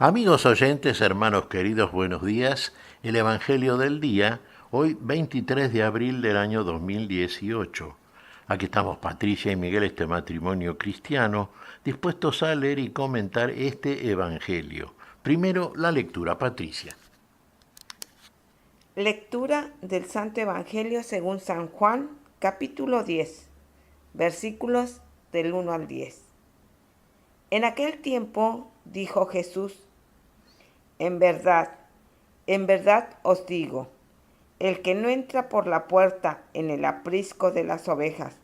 Amigos oyentes, hermanos queridos, buenos días. El Evangelio del día, hoy 23 de abril del año 2018. Aquí estamos Patricia y Miguel, este matrimonio cristiano, dispuestos a leer y comentar este Evangelio. Primero, la lectura, Patricia. Lectura del Santo Evangelio según San Juan, capítulo 10, versículos del 1 al 10. En aquel tiempo dijo Jesús: en verdad os digo, el que no entra por la puerta en el aprisco de las ovejas,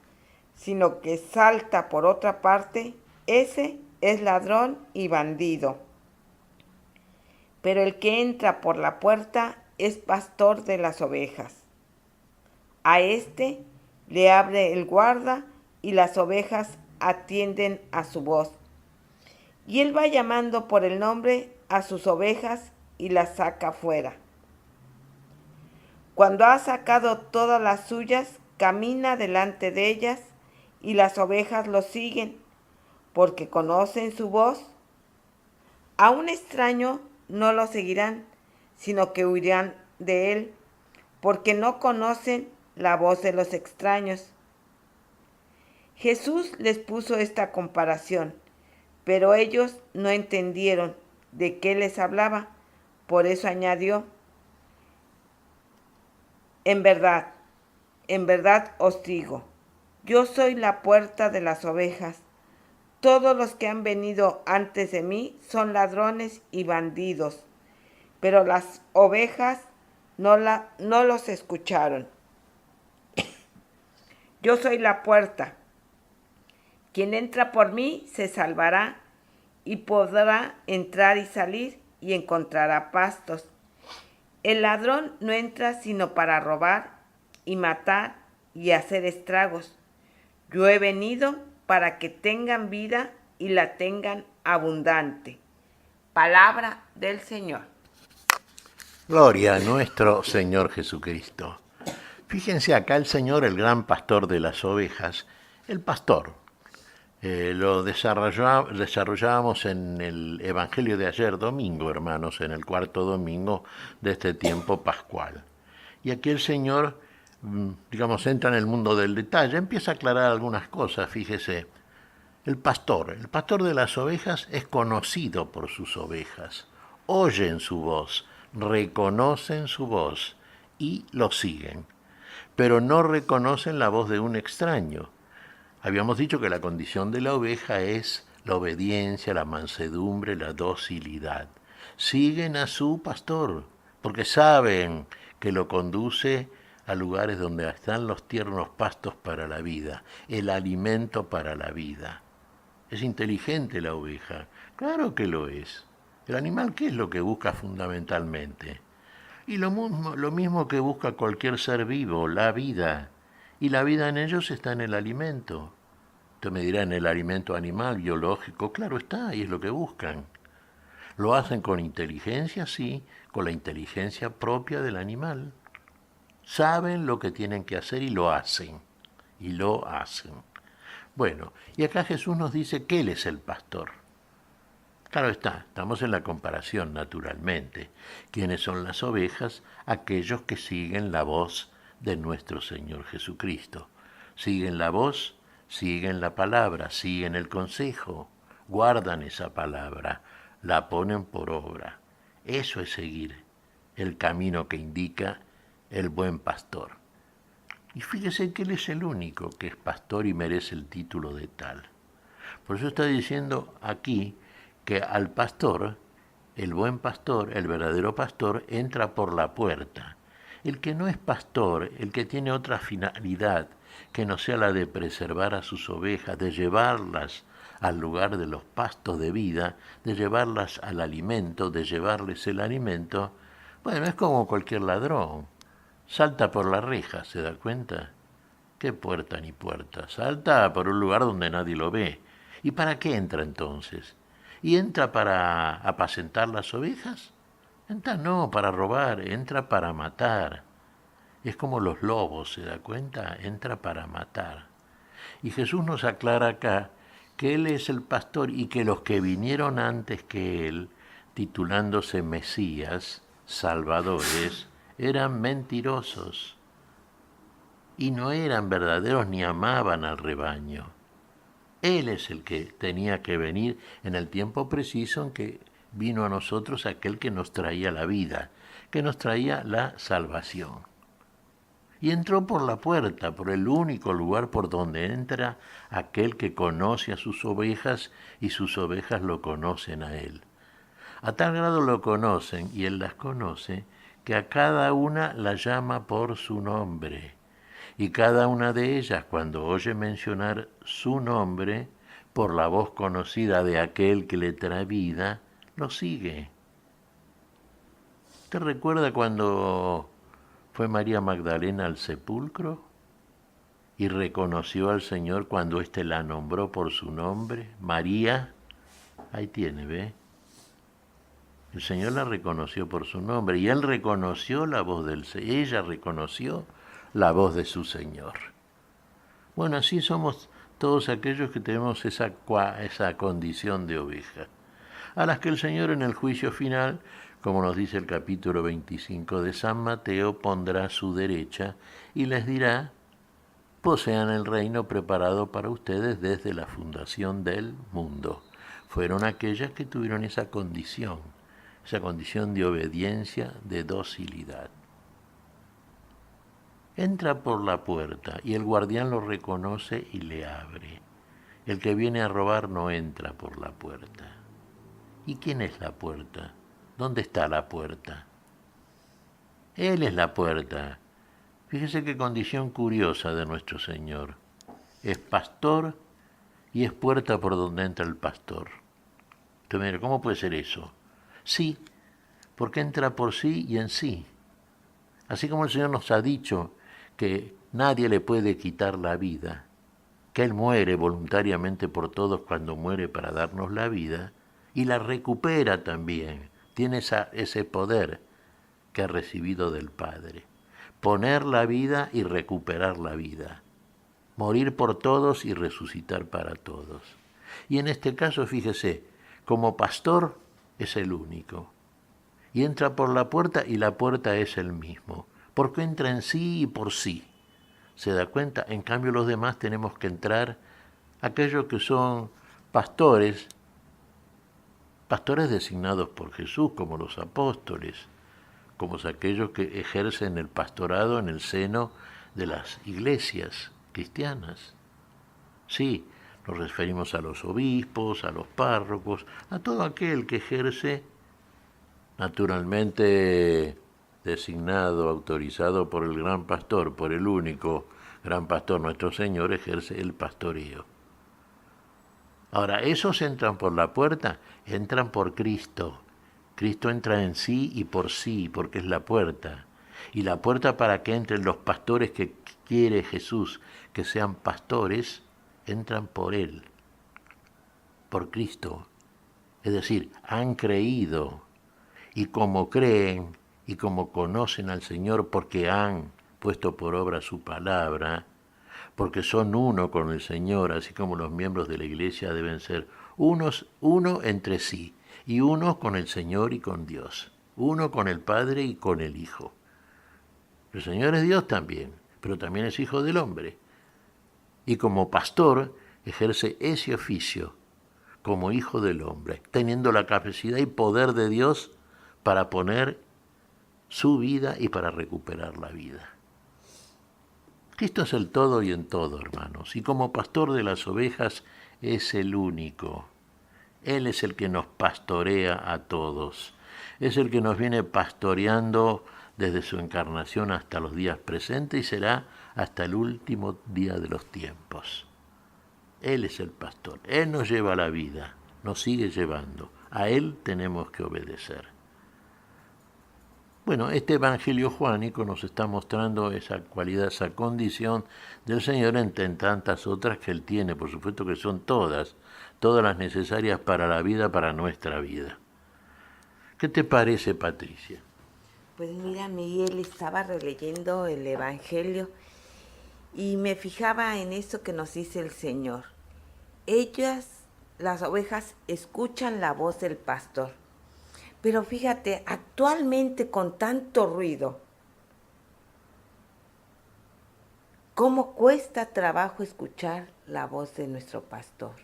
sino que salta por otra parte, ese es ladrón y bandido. Pero el que entra por la puerta es pastor de las ovejas. A éste le abre el guarda y las ovejas atienden a su voz. Y él va llamando por el nombre a sus ovejas y las saca fuera. Cuando ha sacado todas las suyas, camina delante de ellas y las ovejas lo siguen, porque conocen su voz. A un extraño no lo seguirán, sino que huirán de él, porque no conocen la voz de los extraños. Jesús les puso esta comparación, pero ellos no entendieron de qué les hablaba. Por eso añadió: en verdad os digo, yo soy la puerta de las ovejas. Todos los que han venido antes de mí son ladrones y bandidos, pero las ovejas no los escucharon. Yo soy la puerta. Quien entra por mí se salvará y podrá entrar y salir y encontrará pastos. El ladrón no entra sino para robar y matar y hacer estragos. Yo he venido para que tengan vida y la tengan abundante. Palabra del Señor. Gloria a nuestro Señor Jesucristo. Fíjense acá el Señor, el gran pastor de las ovejas, el pastor. Lo desarrollábamos en el Evangelio de ayer domingo, hermanos, en el cuarto domingo de este tiempo pascual. Y aquí el Señor, entra en el mundo del detalle, empieza a aclarar algunas cosas, fíjese. El pastor de las ovejas es conocido por sus ovejas, oyen su voz, reconocen su voz y lo siguen, pero no reconocen la voz de un extraño. Habíamos dicho que la condición de la oveja es la obediencia, la mansedumbre, la docilidad. Siguen a su pastor porque saben que lo conduce a lugares donde están los tiernos pastos para la vida, el alimento para la vida. ¿Es inteligente la oveja? Claro que lo es. El animal, ¿qué es lo que busca fundamentalmente? Y lo mismo que busca cualquier ser vivo, la vida. Y la vida en ellos está en el alimento. Usted me dirá, en el alimento animal, biológico, claro está, y es lo que buscan. ¿Lo hacen con inteligencia? Sí, con la inteligencia propia del animal. Saben lo que tienen que hacer y lo hacen. Y lo hacen. Bueno, y acá Jesús nos dice que Él es el pastor. Claro está, estamos en la comparación, naturalmente. ¿Quiénes son las ovejas? Aquellos que siguen la voz de nuestro Señor Jesucristo. Siguen la voz, siguen la palabra, siguen el consejo, guardan esa palabra, la ponen por obra. Eso es seguir el camino que indica el buen pastor. Y fíjese que Él es el único que es pastor y merece el título de tal. Por eso está diciendo aquí que al pastor, el buen pastor, el verdadero pastor, entra por la puerta. El que no es pastor, el que tiene otra finalidad, que no sea la de preservar a sus ovejas, de llevarlas al lugar de los pastos de vida, de llevarlas al alimento, de llevarles el alimento, bueno, es como cualquier ladrón. Salta por la reja, ¿se da cuenta? ¿Qué puerta ni puerta? Salta por un lugar donde nadie lo ve. ¿Y para qué entra entonces? ¿Y entra para apacentar las ovejas? Entra no, para robar, entra para matar. Es como los lobos, ¿se da cuenta? Entra para matar. Y Jesús nos aclara acá que Él es el pastor y que los que vinieron antes que Él titulándose Mesías, salvadores, eran mentirosos y no eran verdaderos ni amaban al rebaño. Él es el que tenía que venir en el tiempo preciso en que vino a nosotros aquel que nos traía la vida, que nos traía la salvación. Y entró por la puerta, por el único lugar por donde entra aquel que conoce a sus ovejas y sus ovejas lo conocen a él. A tal grado lo conocen y él las conoce que a cada una la llama por su nombre. Y cada una de ellas, cuando oye mencionar su nombre, por la voz conocida de aquel que le trae vida, lo sigue. ¿Te recuerda cuando fue María Magdalena al sepulcro y reconoció al Señor cuando éste la nombró por su nombre? María, ahí tiene, ¿ve? El Señor la reconoció por su nombre y él reconoció la voz del Señor, ella reconoció la voz de su Señor. Bueno, así somos todos aquellos que tenemos esa condición de oveja, a las que el Señor en el juicio final, como nos dice el capítulo 25 de San Mateo, pondrá a su derecha y les dirá: posean el reino preparado para ustedes desde la fundación del mundo. Fueron aquellas que tuvieron esa condición de obediencia, de docilidad. Entra por la puerta y el guardián lo reconoce y le abre. El que viene a robar no entra por la puerta. ¿Y quién es la puerta? ¿Dónde está la puerta? Él es la puerta. Fíjese qué condición curiosa de nuestro Señor. Es pastor y es puerta por donde entra el pastor. Entonces, mire, ¿cómo puede ser eso? Sí, porque entra por sí y en sí. Así como el Señor nos ha dicho que nadie le puede quitar la vida, que Él muere voluntariamente por todos cuando muere para darnos la vida, y la recupera también. Tiene ese poder que ha recibido del Padre. Poner la vida y recuperar la vida. Morir por todos y resucitar para todos. Y en este caso, fíjese, como pastor es el único. Y entra por la puerta y la puerta es el mismo. Porque entra en sí y por sí. ¿Se da cuenta? En cambio los demás tenemos que entrar, aquellos que son pastores designados por Jesús, como los apóstoles, como aquellos que ejercen el pastorado en el seno de las iglesias cristianas. Sí, nos referimos a los obispos, a los párrocos, a todo aquel que ejerce, naturalmente designado, autorizado por el gran pastor, por el único gran pastor, nuestro Señor, ejerce el pastoreo. Ahora, esos entran por la puerta, entran por Cristo. Cristo entra en sí y por sí, porque es la puerta. Y la puerta para que entren los pastores que quiere Jesús que sean pastores, entran por Él, por Cristo. Es decir, han creído, y como creen y como conocen al Señor porque han puesto por obra su palabra, porque son uno con el Señor, así como los miembros de la Iglesia deben ser uno entre sí, y uno con el Señor y con Dios, uno con el Padre y con el Hijo. El Señor es Dios también, pero también es Hijo del hombre. Y como pastor ejerce ese oficio como Hijo del hombre, teniendo la capacidad y poder de Dios para poner su vida y para recuperar la vida. Cristo es el todo y en todo, hermanos, y como pastor de las ovejas es el único. Él es el que nos pastorea a todos. Es el que nos viene pastoreando desde su encarnación hasta los días presentes y será hasta el último día de los tiempos. Él es el pastor. Él nos lleva la vida, nos sigue llevando. A Él tenemos que obedecer. Bueno, este Evangelio juánico nos está mostrando esa cualidad, esa condición del Señor entre tantas otras que Él tiene, por supuesto que son todas las necesarias para la vida, para nuestra vida. ¿Qué te parece, Patricia? Pues mira, Miguel, estaba releyendo el Evangelio y me fijaba en eso que nos dice el Señor. Ellas, las ovejas, escuchan la voz del pastor, Pero fíjate, actualmente con tanto ruido, ¿cómo cuesta trabajo escuchar la voz de nuestro pastor?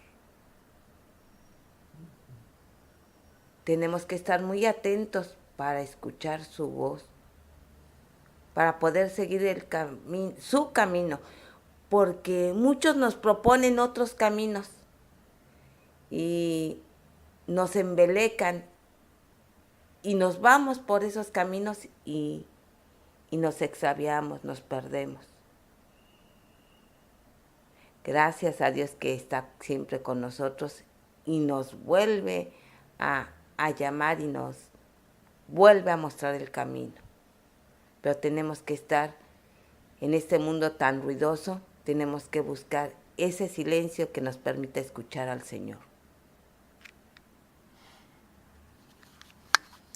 Tenemos que estar muy atentos para escuchar su voz, para poder seguir su camino, porque muchos nos proponen otros caminos y nos embelecan y nos vamos por esos caminos y nos extraviamos, nos perdemos. Gracias a Dios que está siempre con nosotros y nos vuelve a llamar y nos vuelve a mostrar el camino. Pero tenemos que estar en este mundo tan ruidoso, tenemos que buscar ese silencio que nos permite escuchar al Señor.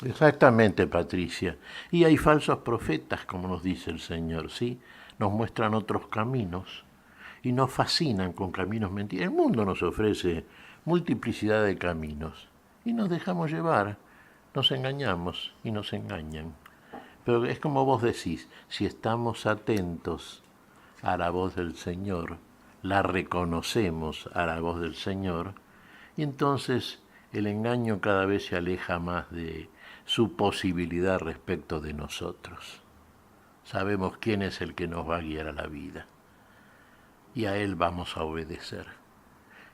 Exactamente, Patricia. Y hay falsos profetas, como nos dice el Señor, ¿sí? Nos muestran otros caminos y nos fascinan con caminos mentirosos. El mundo nos ofrece multiplicidad de caminos y nos dejamos llevar, nos engañamos y nos engañan. Pero es como vos decís, si estamos atentos a la voz del Señor, la reconocemos a la voz del Señor, y entonces el engaño cada vez se aleja más de su posibilidad respecto de nosotros. Sabemos quién es el que nos va a guiar a la vida y a Él vamos a obedecer.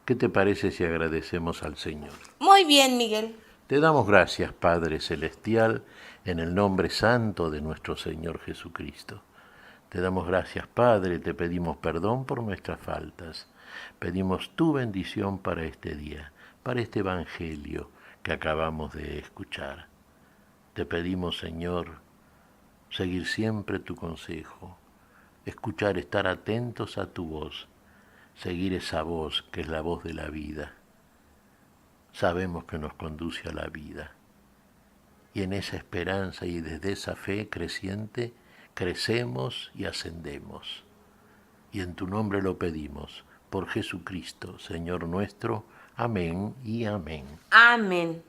¿Qué te parece si agradecemos al Señor? Muy bien, Miguel. Te damos gracias, Padre Celestial, en el nombre santo de nuestro Señor Jesucristo. Te damos gracias, Padre, te pedimos perdón por nuestras faltas. Pedimos tu bendición para este día, para este Evangelio que acabamos de escuchar. Te pedimos, Señor, seguir siempre tu consejo, escuchar, estar atentos a tu voz, seguir esa voz que es la voz de la vida. Sabemos que nos conduce a la vida. Y en esa esperanza y desde esa fe creciente, crecemos y ascendemos. Y en tu nombre lo pedimos, por Jesucristo, Señor nuestro. Amén y amén. Amén.